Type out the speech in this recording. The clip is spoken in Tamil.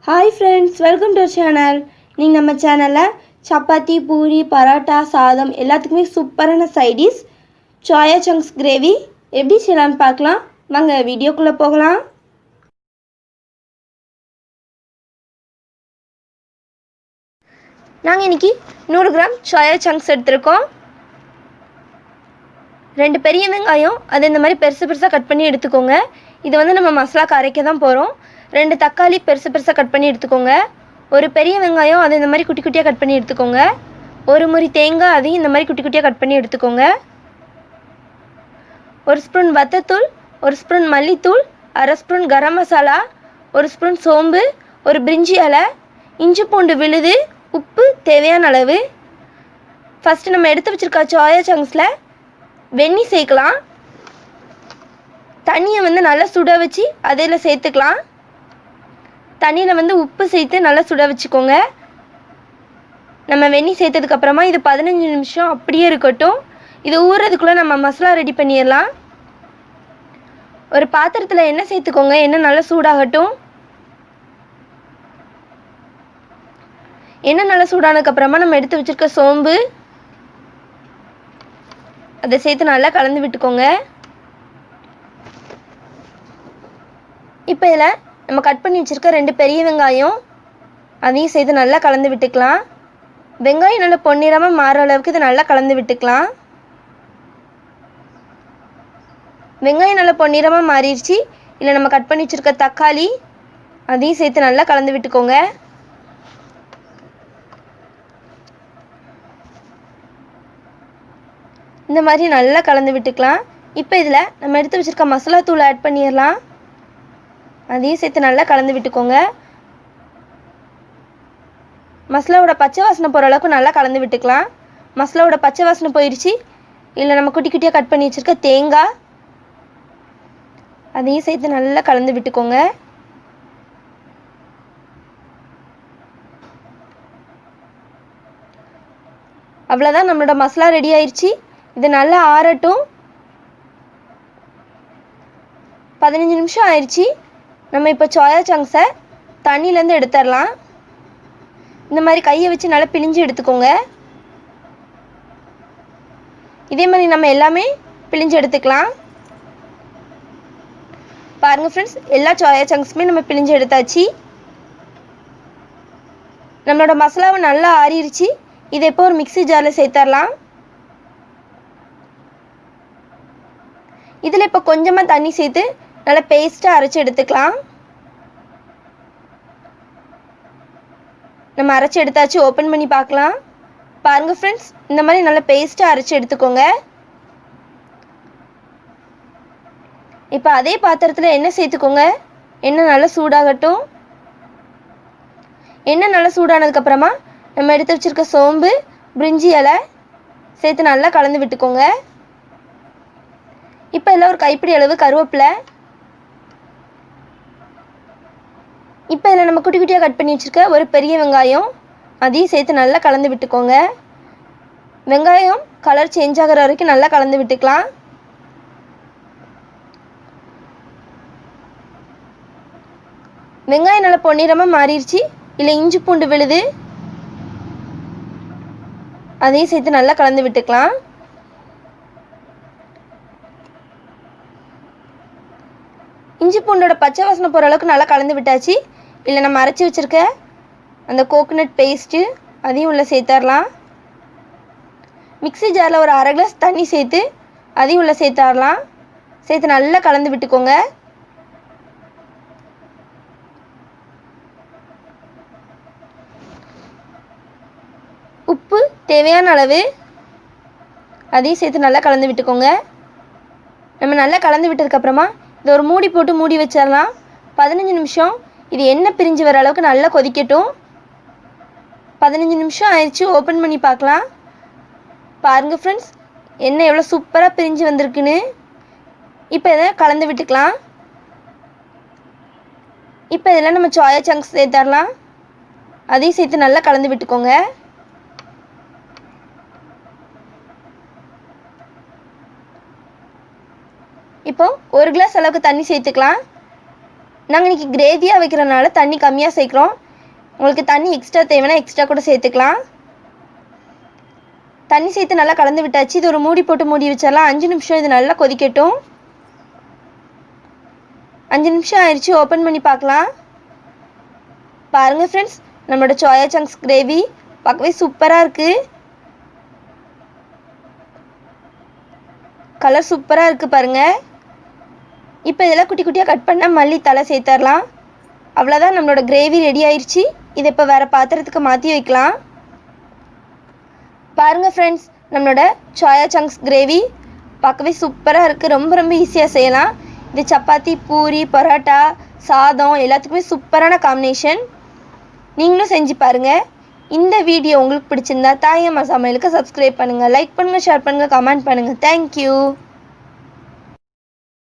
Hi friends, welcome to our channel. நீங்கள் நம்ம சேனலில் chapathi, poori, paratha, சாதம் எல்லாத்துக்குமே சூப்பரான சைடிஷ் soya chunks கிரேவி எப்படி செய்யலான்னு பார்க்கலாம். வாங்க வீடியோக்குள்ளே போகலாம். நாங்கள் இன்றைக்கி 100 கிராம் soya chunks எடுத்துருக்கோம். 2 பெரிய வெங்காயம் அது இந்த மாதிரி பெருசு பெருசாக கட் பண்ணி எடுத்துக்கோங்க. இது வந்து நம்ம மசாலாக்கு அரைக்க தான் போகிறோம். 2 தக்காளி பெருசு பெருசாக கட் பண்ணி எடுத்துக்கோங்க. ஒரு பெரிய வெங்காயம் அது இந்த மாதிரி குட்டி குட்டியாக கட் பண்ணி எடுத்துக்கோங்க. ஒரு முறி தேங்காய் அதையும் இந்த மாதிரி குட்டி குட்டியாக கட் பண்ணி எடுத்துக்கோங்க. ஒரு ஸ்பூன் வத்தத்தூள், ஒரு ஸ்பூன் மல்லித்தூள், அரை ஸ்பூன் கரம் மசாலா, ஒரு ஸ்பூன் சோம்பு, ஒரு பிரிஞ்சி இலை, இஞ்சி பூண்டு விழுது, உப்பு தேவையான அளவு. ஃபஸ்ட்டு நம்ம எடுத்து வச்சுருக்க சோயா சங்க்ஸில் வெந்நீர் சேர்க்கலாம். தண்ணியை வந்து நல்லா சுட வச்சு அதில் சேர்த்துக்கலாம். தண்ணியில் வந்து உப்பு சேர்த்து நல்லா சுட வச்சுக்கோங்க. நம்ம வெந்நீர் சேர்த்ததுக்கப்புறமா இது 15 நிமிஷம் அப்படியே இருக்கட்டும். இது ஊறுறதுக்குள்ளே நம்ம மசாலா ரெடி பண்ணிடலாம். ஒரு பாத்திரத்தில் எண்ணெய் சேர்த்துக்கோங்க. எண்ணெய் நல்லா சூடாகட்டும். எண்ணெய் நல்லா சூடானதுக்கப்புறமா நம்ம எடுத்து வச்சுருக்க சோம்பு அதை சேர்த்து நல்லா கலந்து விட்டுக்கோங்க. இப்போ இதில் நம்ம கட் பண்ணி வச்சுருக்க 2 பெரிய வெங்காயம் அதையும் சேர்த்து நல்லா கலந்து விட்டுக்கலாம். வெங்காயம் நல்லா பொன்னிறமாக மாற அளவுக்கு இதை நல்லா கலந்து விட்டுக்கலாம். வெங்காயம் நல்லா பொன்னிறமாக மாறிடுச்சு. இல்லை நம்ம கட் பண்ணி வச்சுருக்க தக்காளி அதையும் சேர்த்து நல்லா கலந்து விட்டுக்கோங்க. இந்த மாதிரி நல்லா கலந்து விட்டுக்கலாம். இப்போ இதில் நம்ம எடுத்து வச்சுருக்க மசாலா தூள் ஆட் பண்ணிடலாம். அதையும் சேர்த்து நல்லா கலந்து விட்டுக்கோங்க. மசாலாவோட பச்சை வாசனை போகிற அளவுக்கு நல்லா கலந்து விட்டுக்கலாம். மசாலாவோட பச்சை வாசனை போயிடுச்சு. இல்லை நம்ம குட்டி குட்டியாக கட் பண்ணி வச்சுருக்க தேங்காய் அதையும் சேர்த்து நல்லா கலந்து விட்டுக்கோங்க. அவ்வளோதான், நம்மளோட மசாலா ரெடி ஆயிடுச்சு. இது நல்லா ஆறட்டும். 15 நிமிஷம் ஆயிடுச்சு. நம்ம இப்போ சோயா சங்க்ஸை தண்ணியிலேருந்து எடுத்துடலாம். இந்த மாதிரி கையை வச்சு நல்லா பிழிஞ்சு எடுத்துக்கோங்க. இதே மாதிரி நம்ம எல்லாமே பிழிஞ்சு எடுத்துக்கலாம். பாருங்கள் ஃப்ரெண்ட்ஸ், எல்லா சோயா சங்க்ஸுமே நம்ம பிழிஞ்சு எடுத்தாச்சு. நம்மளோட மசாலாவை நல்லா ஆறிடுச்சு. இதை இப்போ ஒரு மிக்ஸி ஜாரில் சேர்த்துடலாம். இதில் இப்போ கொஞ்சமாக தண்ணி சேர்த்து நல்லா பேஸ்ட்டாக அரைச்சி எடுத்துக்கலாம். நம்ம அரைச்சி எடுத்தாச்சு. ஓப்பன் பண்ணி பார்க்கலாம். பாருங்கள் ஃப்ரெண்ட்ஸ், இந்த மாதிரி நல்லா பேஸ்ட்டாக அரைச்சி எடுத்துக்கோங்க. இப்போ அதே பாத்திரத்தில் எண்ணெய் சேர்த்துக்கோங்க. எண்ணெய் நல்லா சூடாகட்டும். எண்ணெய் நல்லா சூடானதுக்கப்புறமா நம்ம எடுத்து வச்சுருக்க சோம்பு, பிரிஞ்சி இலை சேர்த்து நல்லா கலந்து விட்டுக்கோங்க. இப்போ எல்லாம் ஒரு கைப்பிடி அளவு கருவேப்பிலை. இப்போ இதில் நம்ம குட்டி குட்டியாக கட் பண்ணி வச்சுருக்க ஒரு பெரிய வெங்காயம் அதையும் சேர்த்து நல்லா கலந்து விட்டுக்கோங்க. வெங்காயம் கலர் சேஞ்ச் ஆகிற வரைக்கும் நல்லா கலந்து விட்டுக்கலாம். வெங்காயம் நல்லா பொன்னிறமாக மாறிடுச்சு. இல்லை இஞ்சி பூண்டு விழுது அதையும் சேர்த்து நல்லா கலந்து விட்டுக்கலாம். இஞ்சி பூண்டோட பச்சை வாசனை போகிற அளவுக்கு நல்லா கலந்து விட்டாச்சு. இல்லை நம்ம அரைச்சி வச்சுருக்க அந்த கோகோனட் பேஸ்ட்டு அதையும் உள்ளே சேர்த்துடலாம். மிக்ஸி ஜாரில் ஒரு அரை கிளாஸ் தண்ணி சேர்த்து அதையும் உள்ளே சேர்த்துடலாம். சேர்த்து நல்லா கலந்து விட்டுக்கோங்க. உப்பு தேவையான அளவு அதையும் சேர்த்து நல்லா கலந்து விட்டுக்கோங்க. நம்ம நல்லா கலந்து விட்டதுக்கப்புறமா இதை ஒரு மூடி போட்டு மூடி வச்சிடலாம். 15 நிமிஷம் இது எண்ணெய் பிரிஞ்சு வர அளவுக்கு நல்லா கொதிக்கட்டும். 15 நிமிஷம் ஆயிடுச்சு. ஓப்பன் பண்ணி பார்க்கலாம். பாருங்கள் ஃப்ரெண்ட்ஸ், எண்ணெய் எவ்வளோ சூப்பராக பிரிஞ்சு வந்திருக்குன்னு. இப்போ இதை கலந்து விட்டுக்கலாம். இப்போ இதில் நம்ம சோயா சங்க்ஸ் சேர்த்துடலாம். அதையும் சேர்த்து நல்லா கலந்து விட்டுக்கோங்க. இப்போ 1 கிளாஸ் அளவுக்கு தண்ணி சேர்த்துக்கலாம். நாங்கள் இன்றைக்கி கிரேவியாக வைக்கிறனால தண்ணி கம்மியாக சேர்க்குறோம். உங்களுக்கு தண்ணி எக்ஸ்ட்ரா தேவைன்னா எக்ஸ்ட்ரா கூட சேர்த்துக்கலாம். தண்ணி சேர்த்து நல்லா கலந்து விட்டாச்சு. இது ஒரு மூடி போட்டு மூடி வச்சிடலாம். 5 நிமிஷம் இது நல்லா கொதிக்கட்டும். 5 நிமிஷம் ஆயிடுச்சு. ஓப்பன் பண்ணி பார்க்கலாம். பாருங்கள் ஃப்ரெண்ட்ஸ், நம்மளோட சோயா சங்க்ஸ் கிரேவி பார்க்கவே சூப்பராக இருக்குது. கலர் சூப்பராக இருக்குது பாருங்கள். இப்போ இதெல்லாம் குட்டி குட்டியாக கட் பண்ணால் மல்லி தலை சேர்த்துடலாம். அவ்வளோதான், நம்மளோட கிரேவி ரெடி ஆயிடுச்சு. இதை இப்போ வேறு பாத்திரத்துக்கு மாற்றி வைக்கலாம். பாருங்கள் ஃப்ரெண்ட்ஸ், நம்மளோட சோயா சங்க்ஸ் கிரேவி பார்க்கவே சூப்பராக இருக்குது. ரொம்ப ரொம்ப ஈஸியாக செய்யலாம். இது சப்பாத்தி, பூரி, பரோட்டா, சாதம் எல்லாத்துக்குமே சூப்பரான காம்பினேஷன். நீங்களும் செஞ்சு பாருங்கள். இந்த வீடியோ உங்களுக்கு பிடிச்சிருந்தா தாயம்மா சமையலுக்கு சப்ஸ்கிரைப் பண்ணுங்கள், லைக் பண்ணுங்கள், ஷேர் பண்ணுங்கள், கமெண்ட் பண்ணுங்கள். தேங்க்யூ.